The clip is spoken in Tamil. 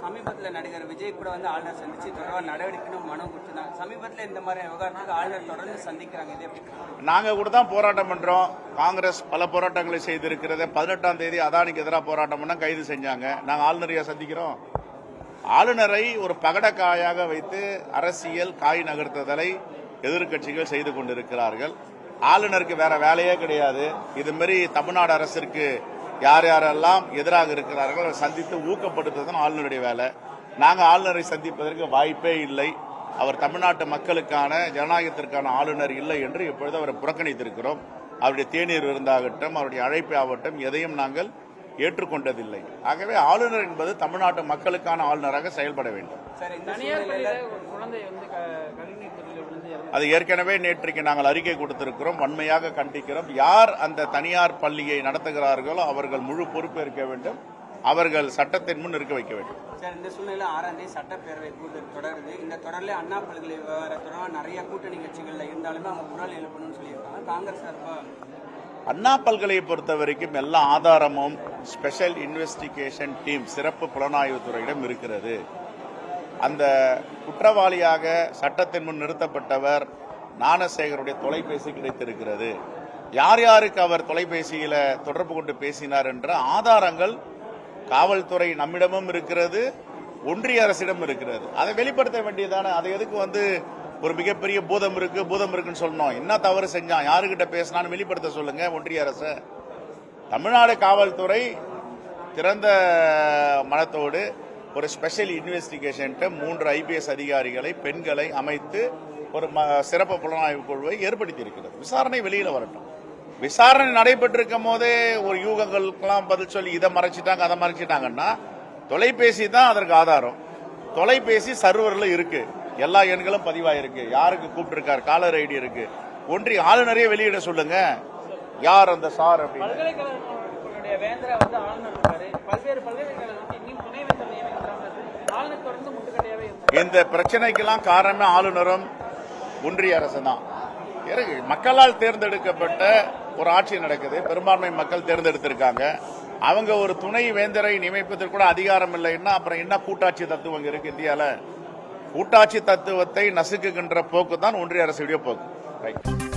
சமீபத்தில் நடிகர் விஜய் கூட வந்து ஆளுநர் சந்திச்சு தொடர்பாக நடவடிக்கைன்னு மனு கொடுத்துருந்தாங்க. சமீபத்தில் இந்த மாதிரி விவகாரத்துக்கு ஆளுநர் தொடர்ந்து சந்திக்கிறாங்க. இது எப்படி? நாங்கள் கூட தான் போராட்டம் பண்றோம். காங்கிரஸ் பல போராட்டங்களை செய்திருக்கிறது. 18ஆம் தேதி அதானிக்கு எதிராக போராட்டம் பண்ணா கைது செஞ்சாங்க. நாங்கள் ஆளுநரையா சந்திக்கிறோம்? ஆளுநரை ஒரு பகடக்காயாக வைத்து அரசியல் காய் நகர்த்துதலை எதிர்க்கட்சிகள் செய்து கொண்டிருக்கிறார்கள். ஆளுநருக்கு வேற வேலையே கிடையாது. இது மாதிரி தமிழ்நாடு அரசிற்கு யார் யாரெல்லாம் எதிராக இருக்கிறார்கள் அதை சந்தித்து ஊக்கப்படுத்துவதுதான் ஆளுநருடைய வேலை. நாங்கள் ஆளுநரை சந்திப்பதற்கு வாய்ப்பே இல்லை. அவர் தமிழ்நாட்டு மக்களுக்கான ஜனநாயகத்திற்கான ஆளுநர் இல்லை என்று இப்பொழுது அவரை புறக்கணித்திருக்கிறோம். அவருடைய தேநீர் விருந்தாகட்டும், அவருடைய அழைப்பு ஆகட்டும், எதையும் நாங்கள் ஏற்றுக்கொண்டதில்லை. ஆகவே ஆளுநர் என்பது தமிழ்நாட்டு மக்களுக்கான ஆளுநராக செயல்பட வேண்டும். அது ஏற்கனவே நேற்றைக்கு நாங்கள் அறிக்கை கொடுத்திருக்கிறோம், வன்மையாக கண்டிக்கிறோம். யார் அந்த தனியார் பள்ளியை நடத்துகிறார்களோ அவர்கள் முழு பொறுப்பேற்க வேண்டும். அவர்கள் சட்டத்தின் முன் இருக்க வைக்க வேண்டும். சார், இந்த சூழ்நிலை 6ஆம் தேதி சட்டப்பேரவை கூட்டம் தொடருது. இந்த தொடரில் அண்ணா பல்கலை விவகாரத்தோட நிறைய கூட்டணி கட்சிகள்ல இருந்தாலுமே அவங்க குரல் எழுப்பணும்னு சொல்லியிருக்காங்க. காங்கிரஸ் சார்பாக அண்ணா பல்கலையை பொறுத்த வரைக்கும் எல்லா ஆதாரமும் ஸ்பெஷல் இன்வெஸ்டிகேஷன் டீம் சிறப்பு புலனாய்வு துறையிடம் இருக்கிறது. அந்த குற்றவாளியாக சட்டத்தின் முன் நிறுத்தப்பட்டவர் ஞானசேகருடைய தொலைபேசி கிடைத்திருக்கிறது. யார் யாருக்கு அவர் தொலைபேசியில தொடர்பு கொண்டு பேசினார் என்ற ஆதாரங்கள் காவல்துறை நம்மிடமும் இருக்கிறது, ஒன்றிய அரசிடம் இருக்கிறது. அதை வெளிப்படுத்த வேண்டியதானே. அதை எதுக்கு ஒரு மிகப்பெரிய பூதம் இருக்குன்னு சொல்லணும். என்ன தவறு செஞ்சான், யாருக்கிட்ட பேசினான்னு வெளிப்படுத்த சொல்லுங்க ஒன்றிய அரசு. தமிழ்நாடு காவல்துறை திறந்த மனத்தோடு ஒரு ஸ்பெஷல் இன்வெஸ்டிகேஷன் 3 IPS அதிகாரிகளை, பெண்களை அமைத்து ஒரு சிறப்பு புலனாய்வு குழுவை ஏற்படுத்தி இருக்கிறது. விசாரணை வெளியில வரட்டும். விசாரணை நடைபெற்றிருக்கும் போதே ஒரு யூகங்களுக்கெல்லாம் பதில் சொல்லி இதை மறைச்சிட்டாங்க அதை மறைச்சிட்டாங்கன்னா, தொலைபேசி தான் அதற்கு ஆதாரம். தொலைபேசி சர்வர்ல இருக்கு, எல்லா எண்களும் பதிவாயிருக்கு, யாருக்கு கூப்பிட்டு காலர் ஐடி இருக்கு. ஒன்றிய ஆளுநரே வெளியிட சொல்லுங்க யார் அந்த சார் அப்படின்னு. இந்த பிரச்சனைக்கெல்லாம் காரணமே ஆளுநரும் ஒன்றிய அரசு தான். மக்களால் தேர்ந்தெடுக்கப்பட்ட ஒரு ஆட்சி நடக்குது. பெரும்பான்மை மக்கள் தேர்ந்தெடுத்திருக்காங்க. அவங்க ஒரு துணை வேந்தரை நியமிப்பதற்கு கூட அதிகாரம் இல்லைன்னா அப்புறம் என்ன கூட்டாட்சி தத்துவம் இருக்கு இந்தியால? கூட்டாட்சி தத்துவத்தை நசுக்குகின்ற போக்கு தான் ஒன்றிய அரசுடைய போக்கு. ரைட்.